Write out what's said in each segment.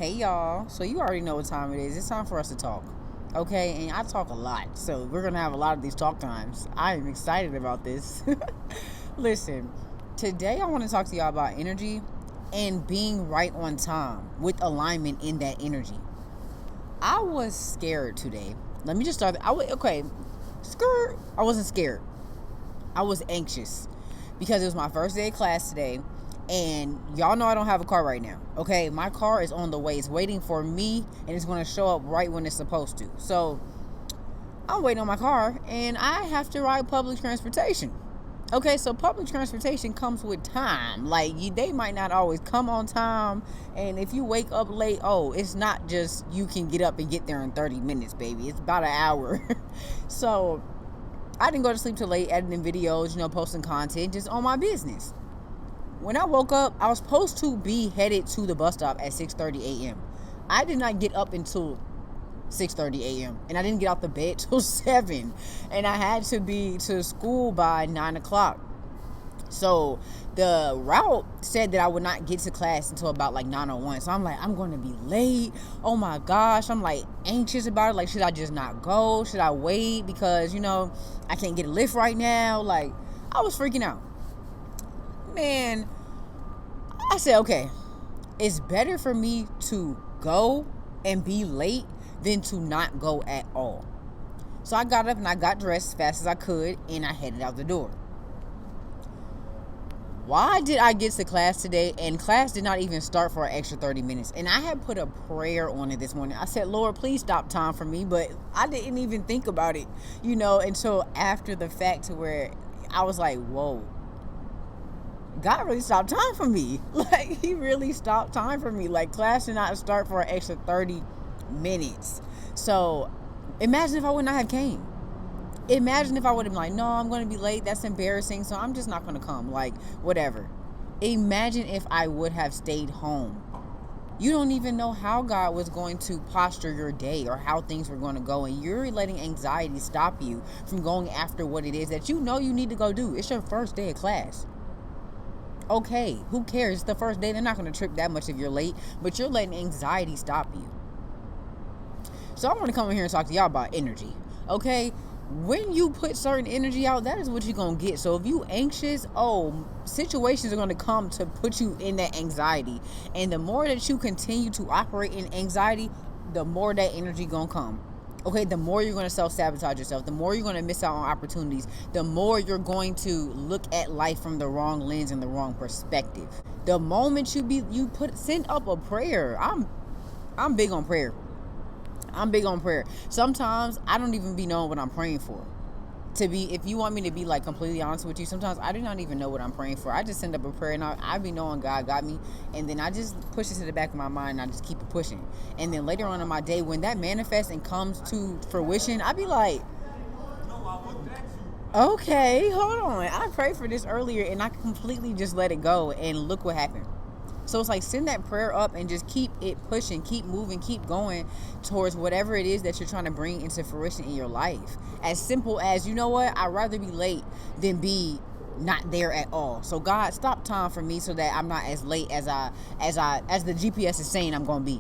Hey y'all, so you already know what time it is. It's time for us to talk. Okay, and I talk a lot, so we're gonna have a lot of these talk times. I am excited about this. Listen, today I want to talk to y'all about energy and being right on time with alignment in that energy. I was scared today. Let me just start. I wasn't scared. I was anxious because it was my first day of class today. And y'all know I don't have a car right now. Okay, my car is on the way. It's waiting for me, and it's going to show up right when it's supposed to. So I'm waiting on my car, and I have to ride public transportation. Okay, so public transportation comes with time. Like, they might not always come on time. And if you wake up late, it's not just you can get up and get there in 30 minutes, baby. It's about an hour. So I didn't go to sleep till late, editing videos, posting content, just on my business. When I woke up, I was supposed to be headed to the bus stop at 6:30 a.m. I did not get up until 6:30 a.m. and I didn't get out the bed till 7. And I had to be to school by 9 o'clock. So the route said that I would not get to class until about like 9:01. So I'm like, I'm going to be late. Oh my gosh. I'm like anxious about it. Like, should I just not go? Should I wait? Because, I can't get a lift right now. Like, I was freaking out. Man, I said, okay, it's better for me to go and be late than to not go at all. So I got up and I got dressed as fast as I could, and I headed out the door. Why did I get to class today? And class did not even start for an extra 30 minutes. And I had put a prayer on it this morning. I said, Lord, please stop time for me. But I didn't even think about it, until after the fact, to where I was like, whoa. God really stopped time for me. Like, he really stopped time for me. Like, class did not start for an extra 30 minutes. So, imagine if I would not have came. Imagine if I would have been like, no, I'm going to be late. That's embarrassing. So, I'm just not going to come. Like, whatever. Imagine if I would have stayed home. You don't even know how God was going to posture your day or how things were going to go. And you're letting anxiety stop you from going after what it is that you need to go do. It's your first day of class. Okay, who cares? It's the first day. They're not going to trip that much if you're late, but you're letting anxiety stop you. So I want to come in here and talk to y'all about energy. Okay, when you put certain energy out, that is what you're going to get. So if you anxious, situations are going to come to put you in that anxiety. And the more that you continue to operate in anxiety, the more that energy going to come. Okay, the more you're going to self-sabotage yourself, the more you're going to miss out on opportunities, the more you're going to look at life from the wrong lens and the wrong perspective. The moment send up a prayer. I'm big on prayer. Sometimes I don't even be knowing what I'm praying for. If you want me to be like completely honest with you, sometimes I do not even know what I'm praying for. I just send up a prayer and I be knowing God got me, and then I just push it to the back of my mind and I just keep it pushing. And then later on in my day, when that manifests and comes to fruition, I be like, okay, hold on. I prayed for this earlier and I completely just let it go, and look what happened. So it's like, send that prayer up and just keep it pushing, keep moving, keep going towards whatever it is that you're trying to bring into fruition in your life. As simple as, you know what, I'd rather be late than be not there at all. So God, stop time for me so that I'm not as late as the GPS is saying I'm going to be.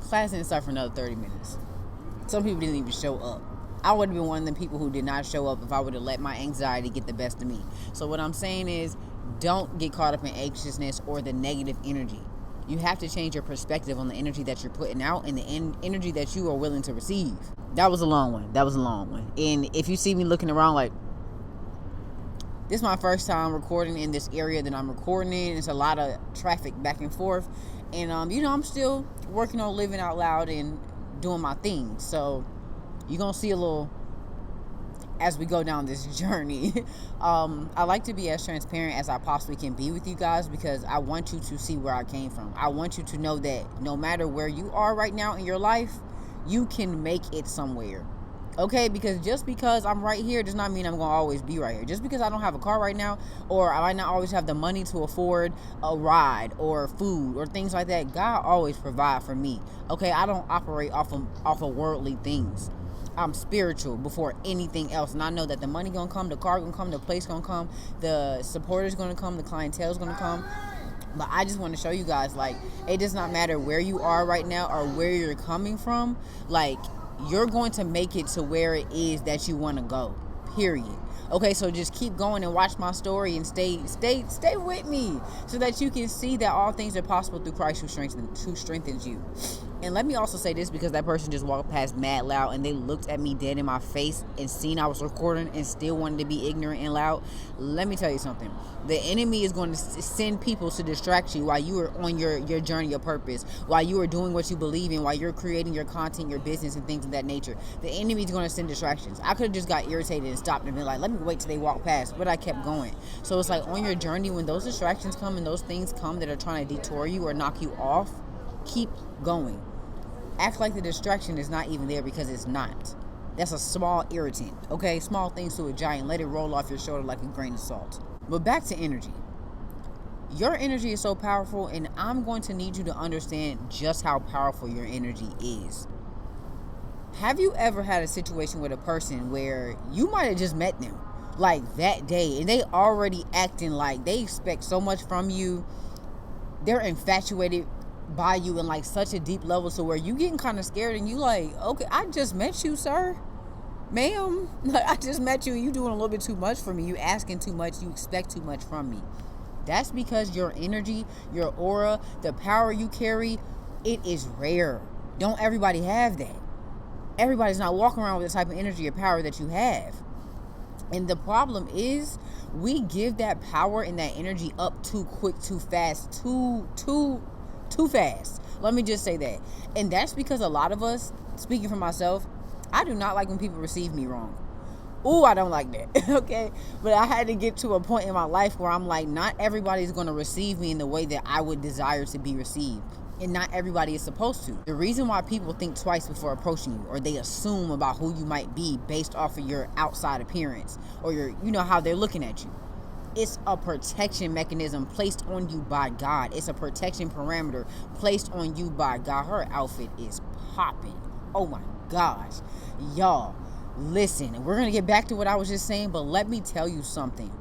Class didn't start for another 30 minutes. Some people didn't even show up. I would have been one of the people who did not show up if I would have let my anxiety get the best of me. So what I'm saying is, don't get caught up in anxiousness or the negative energy. You have to change your perspective on the energy that you're putting out and the energy that you are willing to receive. That was a long one. And if you see me looking around like, this is my first time recording in this area that I'm recording in. It's a lot of traffic back and forth. And, I'm still working on living out loud and doing my thing. So you're going to see a little as we go down this journey. I like to be as transparent as I possibly can be with you guys, because I want you to see where I came from. I want you to know that no matter where you are right now in your life, you can make it somewhere. Okay, because just because I'm right here does not mean I'm going to always be right here. Just because I don't have a car right now, or I might not always have the money to afford a ride or food or things like that, God always provide for me. Okay, I don't operate off of worldly things. I'm spiritual before anything else. And I know that the money gonna come, the car gonna come, the place gonna come, the supporter's gonna come, the clientele's gonna come. But I just want to show you guys, like, it does not matter where you are right now or where you're coming from. Like, you're going to make it to where it is that you want to go, period. Okay, so just keep going and watch my story and stay with me, so that you can see that all things are possible through Christ who strengthens you. And let me also say this, because that person just walked past mad loud and they looked at me dead in my face and seen I was recording and still wanted to be ignorant and loud. Let me tell you something. The enemy is going to send people to distract you while you are on your journey of purpose, while you are doing what you believe in, while you're creating your content, your business, and things of that nature. The enemy is going to send distractions. I could have just got irritated and stopped and been like, let me wait till they walk past, but I kept going. So it's like, on your journey, when those distractions come and those things come that are trying to detour you or knock you off, keep going. Act like the distraction is not even there, because it's not. That's a small irritant, okay? Small things to a giant. Let it roll off your shoulder like a grain of salt. But back to energy. Your energy is so powerful, and I'm going to need you to understand just how powerful your energy is. Have you ever had a situation with a person where you might have just met them like that day, and they already acting like they expect so much from you? They're infatuated by you in like such a deep level, so where you getting kind of scared and you like, okay, I just met you, sir, ma'am, like, I just met you and you doing a little bit too much for me. You asking too much, you expect too much from me. That's because your energy, your aura, the power you carry, it is rare. Don't everybody have that. Everybody's not walking around with the type of energy or power that you have. And the problem is, we give that power and that energy up too quick, too fast, too fast. Let me just say that. And that's because a lot of us, speaking for myself, I do not like when people receive me wrong. Ooh, I don't like that. Okay? But I had to get to a point in my life where I'm like, not everybody's going to receive me in the way that I would desire to be received. And not everybody is supposed to. The reason why people think twice before approaching you, or they assume about who you might be based off of your outside appearance, or your, how they're looking at you. It's a protection mechanism placed on you by God. It's a protection parameter placed on you by God. Her outfit is popping. Oh my gosh. Y'all, listen, we're going to get back to what I was just saying, but let me tell you something.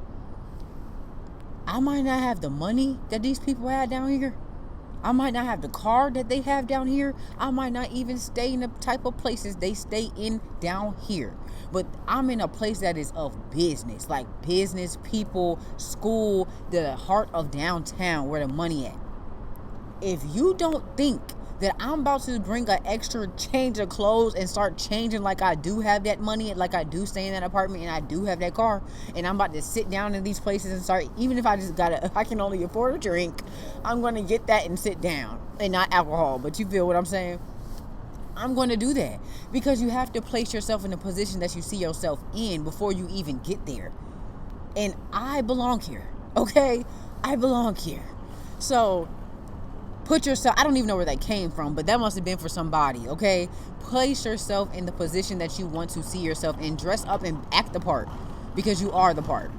I might not have the money that these people had down here. I might not have the car that they have down here. I might not even stay in the type of places they stay in down here. But I'm in a place that is of business, like business, people, school, the heart of downtown where the money at. If you don't think that I'm about to bring an extra change of clothes and start changing like I do have that money, like I do stay in that apartment and I do have that car, and I'm about to sit down in these places and start, even if I can only afford a drink, I'm going to get that and sit down, and not alcohol, but you feel what I'm saying? I'm going to do that, because you have to place yourself in the position that you see yourself in before you even get there. And I belong here, okay? I belong here. So put yourself, I don't even know where that came from, but that must have been for somebody, okay? Place yourself in the position that you want to see yourself in. Dress up and act the part, because you are the part.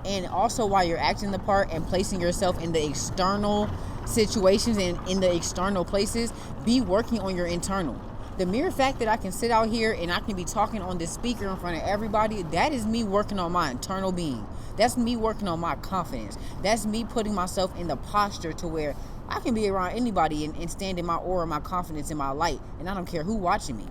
And also, while you're acting the part and placing yourself in the external situations and in the external places, be working on your internal. The mere fact that I can sit out here and I can be talking on this speaker in front of everybody, that is me working on my internal being. That's me working on my confidence. That's me putting myself in the posture to where I can be around anybody and stand in my aura, my confidence, in my light, and I don't care who watching me.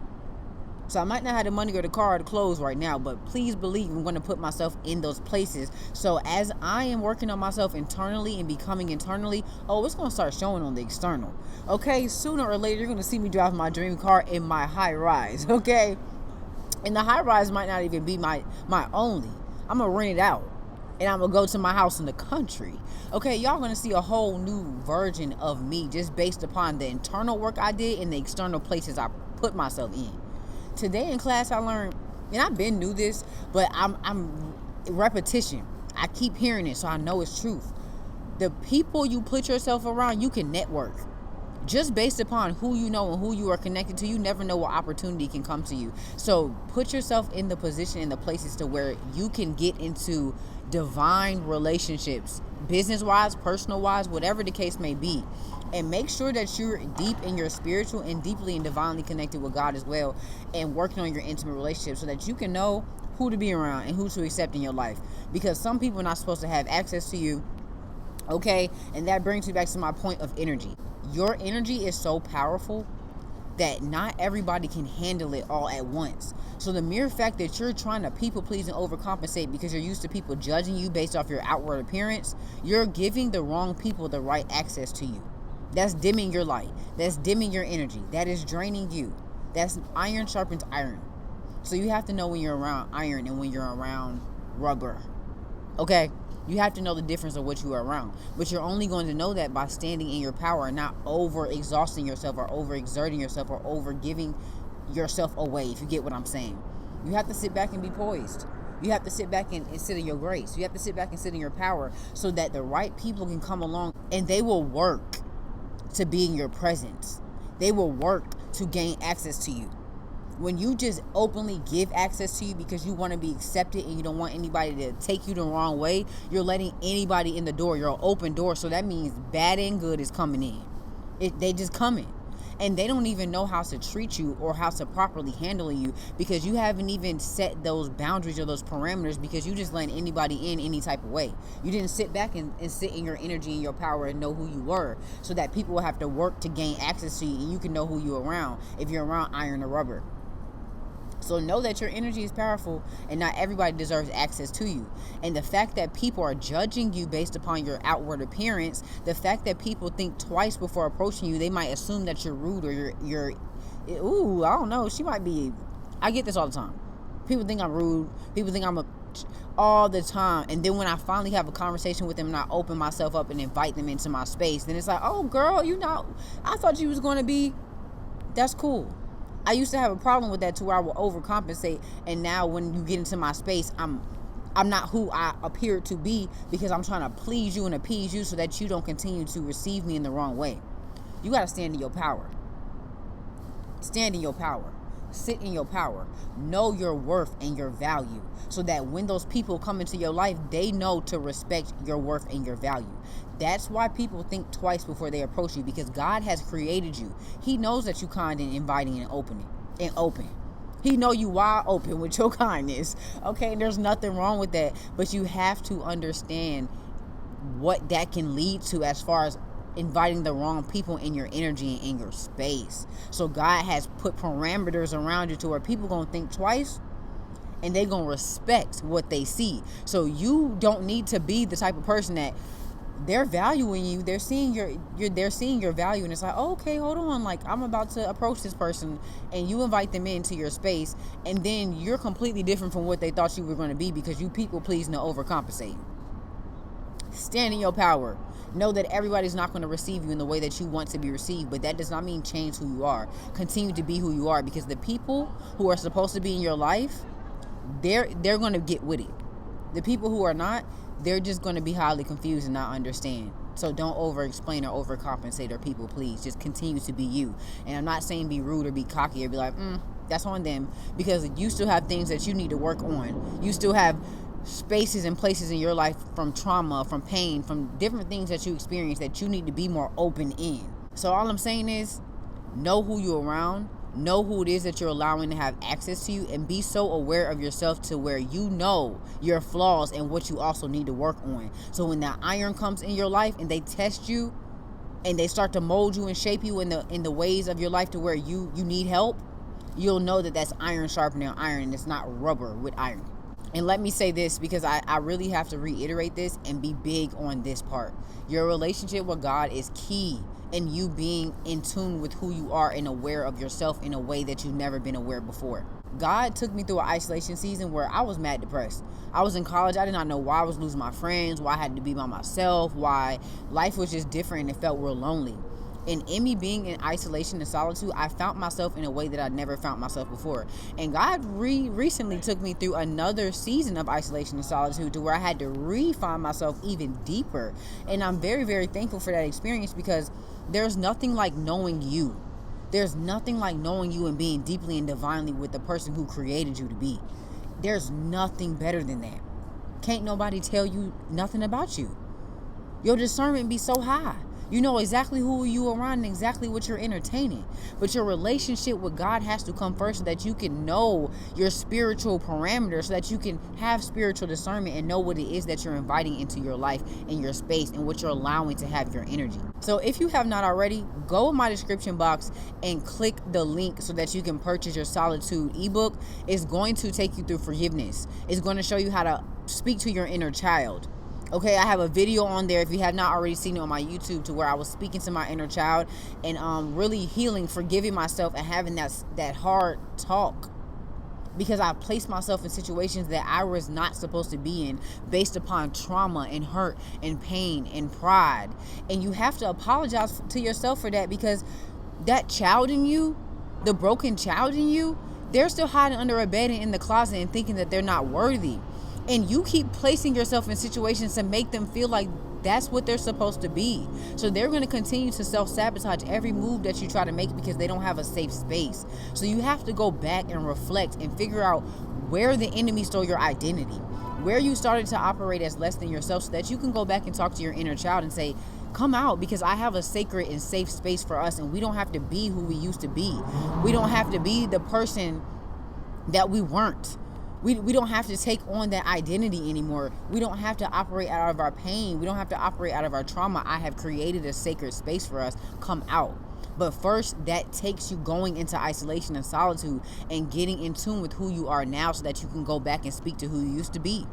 So I might not have the money or the car or the clothes right now, but please believe I'm going to put myself in those places. So as I am working on myself internally and becoming internally, it's going to start showing on the external. Okay, sooner or later, you're going to see me drive my dream car in my high rise, okay? And the high rise might not even be my only. I'm going to rent it out. And I'm going to go to my house in the country. Okay, y'all going to see a whole new version of me just based upon the internal work I did and the external places I put myself in. Today in class I learned, and I've been knew this, but I'm repetition. I keep hearing it, so I know it's truth. The people you put yourself around, you can network. Just based upon who you know and who you are connected to, you never know what opportunity can come to you. So put yourself in the position, in the places to where you can get into divine relationships, business-wise, personal-wise, whatever the case may be. And make sure that you're deep in your spiritual and deeply and divinely connected with God as well, and working on your intimate relationships so that you can know who to be around and who to accept in your life. Because some people are not supposed to have access to you. Okay? And that brings me back to my point of energy. Your energy is so powerful that not everybody can handle it all at once. So the mere fact that you're trying to people please and overcompensate because you're used to people judging you based off your outward appearance, you're giving the wrong people the right access to you. That's dimming your light. That's dimming your energy. That is draining you. That's iron sharpens iron. So you have to know when you're around iron and when you're around rubber. Okay? You have to know the difference of what you are around. But you're only going to know that by standing in your power and not over exhausting yourself or over exerting yourself or over giving yourself away, if you get what I'm saying. You have to sit back and be poised. You have to sit back and sit in your grace. You have to sit back and sit in your power so that the right people can come along and they will work to be in your presence. They will work to gain access to you. When you just openly give access to you because you want to be accepted and you don't want anybody to take you the wrong way, you're letting anybody in the door. You're an open door. So that means bad and good is coming in. They just come in. And they don't even know how to treat you or how to properly handle you because you haven't even set those boundaries or those parameters because you just letting anybody in any type of way. You didn't sit back and sit in your energy and your power and know who you were so that people will have to work to gain access to you and you can know who you're around if you're around iron or rubber. So know that your energy is powerful and not everybody deserves access to you. And the fact that people are judging you based upon your outward appearance, the fact that people think twice before approaching you, they might assume that you're rude or you're I don't know, she might be, I get this all the time. People think I'm rude. People think I'm all the time. And then when I finally have a conversation with them and I open myself up and invite them into my space, then it's like, oh girl, I thought you was going to be, that's cool. I used to have a problem with that to where I will overcompensate, and now when you get into my space, I'm not who I appear to be because I'm trying to please you and appease you so that you don't continue to receive me in the wrong way. You got to stand in your power. Stand in your power. Sit in your power. Know your worth and your value so that when those people come into your life, they know to respect your worth and your value. That's why people think twice before they approach you because God has created you. He knows that you kind and inviting and open. He know you wide open with your kindness. Okay, and there's nothing wrong with that. But you have to understand what that can lead to as far as inviting the wrong people in your energy and in your space. So God has put parameters around you to where people gonna think twice and they gonna respect what they see. So you don't need to be the type of person that they're valuing you. They're seeing they're seeing your value, and it's like, oh, okay, hold on, like I'm about to approach this person, and you invite them into your space, and then you're completely different from what they thought you were going to be because you people pleasing to overcompensate. Stand in your power. Know that everybody's not going to receive you in the way that you want to be received, but that does not mean change who you are. Continue to be who you are because the people who are supposed to be in your life, they're going to get with it. The people who are not, they're just going to be highly confused and not understand. So don't over-explain or overcompensate or people please. Just continue to be you. And I'm not saying be rude or be cocky or be like, that's on them. Because you still have things that you need to work on. You still have spaces and places in your life from trauma, from pain, from different things that you experience that you need to be more open in. So all I'm saying is, know who you're around. Know who it is that you're allowing to have access to you, and be so aware of yourself to where you know your flaws and what you also need to work on. So when that iron comes in your life and they test you and they start to mold you and shape you in the ways of your life to where you need help, you'll know that that's iron sharpening iron and it's not rubber with iron. And let me say this because I really have to reiterate this and be big on this part. Your relationship with God is key in you being in tune with who you are and aware of yourself in a way that you've never been aware before. God took me through an isolation season where I was mad depressed. I was in college. I did not know why I was losing my friends, why I had to be by myself, why life was just different and it felt real lonely. And in me being in isolation and solitude, I found myself in a way that I never found myself before. And God recently took me through another season of isolation and solitude to where I had to re-find myself even deeper. And I'm very, very thankful for that experience because there's nothing like knowing you. There's nothing like knowing you and being deeply and divinely with the person who created you to be. There's nothing better than that. Can't nobody tell you nothing about you. Your discernment be so high. You know exactly who you around and exactly what you're entertaining. But your relationship with God has to come first so that you can know your spiritual parameters, so that you can have spiritual discernment and know what it is that you're inviting into your life and your space and what you're allowing to have your energy. So if you have not already, go in my description box and click the link so that you can purchase your Solitude ebook. It's going to take you through forgiveness. It's going to show you how to speak to your inner child. Okay, I have a video on there if you have not already seen it on my YouTube, to where I was speaking to my inner child and really healing, forgiving myself, and having that hard talk, because I placed myself in situations that I was not supposed to be in based upon trauma and hurt and pain and pride. And you have to apologize to yourself for that, because that child in you, the broken child in you, they're still hiding under a bed and in the closet and thinking that they're not worthy. And you keep placing yourself in situations to make them feel like that's what they're supposed to be. So they're going to continue to self-sabotage every move that you try to make because they don't have a safe space. So you have to go back and reflect and figure out where the enemy stole your identity, where you started to operate as less than yourself, so that you can go back and talk to your inner child and say, come out, because I have a sacred and safe space for us, and we don't have to be who we used to be. We don't have to be the person that we weren't. We don't have to take on that identity anymore. We don't have to operate out of our pain. We don't have to operate out of our trauma. I have created a sacred space for us. Come out. But first, that takes you going into isolation and solitude and getting in tune with who you are now, so that you can go back and speak to who you used to be.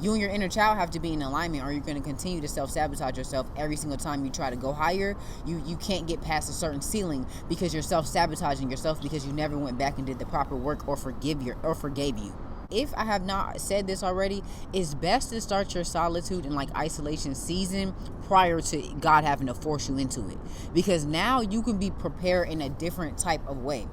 You and your inner child have to be in alignment, or you're going to continue to self-sabotage yourself every single time you try to go higher. You can't get past a certain ceiling because you're self-sabotaging yourself, because you never went back and did the proper work or forgave you. If I have not said this already, it's best to start your solitude and isolation season prior to God having to force you into it, because now you can be prepared in a different type of way.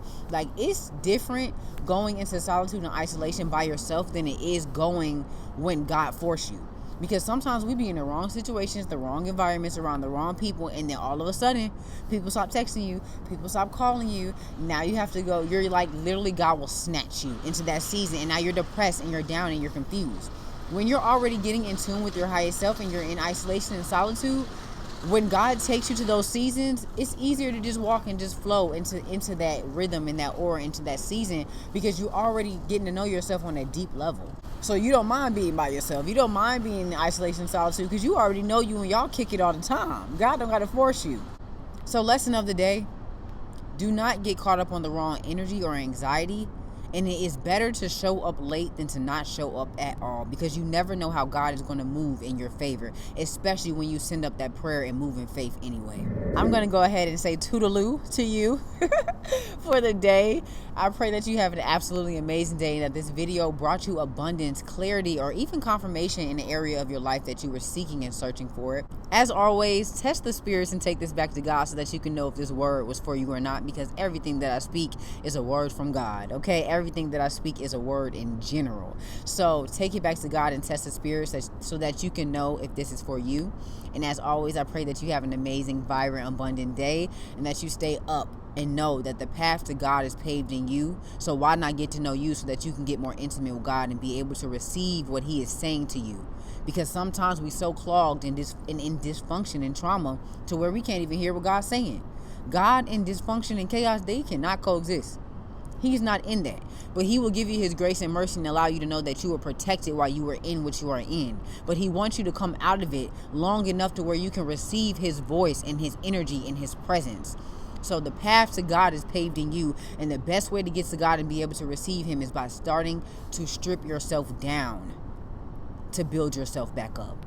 It's different going into solitude and isolation by yourself than it is going when God forced you. Because sometimes we be in the wrong situations, the wrong environments, around the wrong people, and then all of a sudden, people stop texting you, people stop calling you. Now you have to go. You're literally, God will snatch you into that season, and now you're depressed and you're down and you're confused. When you're already getting in tune with your highest self and you're in isolation and solitude, when God takes you to those seasons, it's easier to just walk and just flow into that rhythm and that aura, into that season, because you're already getting to know yourself on a deep level. So you don't mind being by yourself. You don't mind being in isolation and solitude, because you already know you and y'all kick it all the time. God don't got to force you. So lesson of the day, do not get caught up on the wrong energy or anxiety. And it is better to show up late than to not show up at all, because you never know how God is going to move in your favor, especially when you send up that prayer and move in faith anyway. I'm going to go ahead and say toodaloo to you for the day. I pray that you have an absolutely amazing day, and that this video brought you abundance, clarity, or even confirmation in the area of your life that you were seeking and searching for it. As always, test the spirits and take this back to God so that you can know if this word was for you or not, because everything that I speak is a word from God, okay? Everything that I speak is a word in general. So take it back to God and test the spirits so that you can know if this is for you. And as always, I pray that you have an amazing, vibrant, abundant day, and that you stay up and know that the path to God is paved in you. So why not get to know you so that you can get more intimate with God and be able to receive what He is saying to you? Because sometimes we so clogged in dysfunction and trauma to where we can't even hear what God's saying. God and dysfunction and chaos, they cannot coexist. He's not in that. But He will give you His grace and mercy and allow you to know that you were protected while you were in what you are in. But He wants you to come out of it long enough to where you can receive His voice and His energy and His presence. So the path to God is paved in you. And the best way to get to God and be able to receive Him is by starting to strip yourself down to build yourself back up.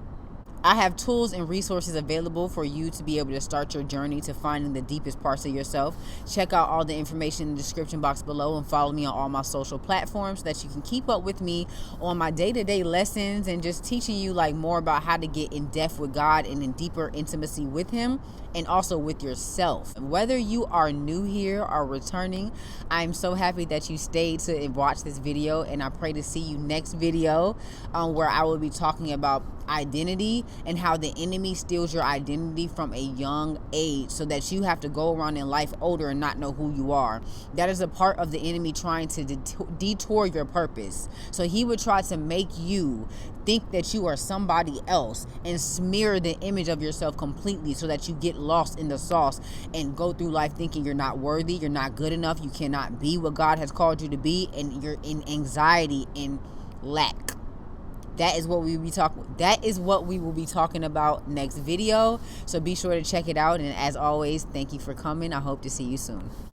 I have tools and resources available for you to be able to start your journey to finding the deepest parts of yourself. Check out all the information in the description box below, and follow me on all my social platforms so that you can keep up with me on my day-to-day lessons and just teaching you more about how to get in depth with God and in deeper intimacy with Him, and also with yourself. Whether you are new here or returning, I'm so happy that you stayed to watch this video, and I pray to see you next video where I will be talking about identity, and how the enemy steals your identity from a young age, so that you have to go around in life older and not know who you are. That is a part of the enemy trying to detour your purpose. So he would try to make you think that you are somebody else and smear the image of yourself completely, so that you get lost in the sauce and go through life thinking you're not worthy, you're not good enough, you cannot be what God has called you to be, and you're in anxiety and lack. That is what we will be talking about next video. So be sure to check it out. And as always, thank you for coming. I hope to see you soon.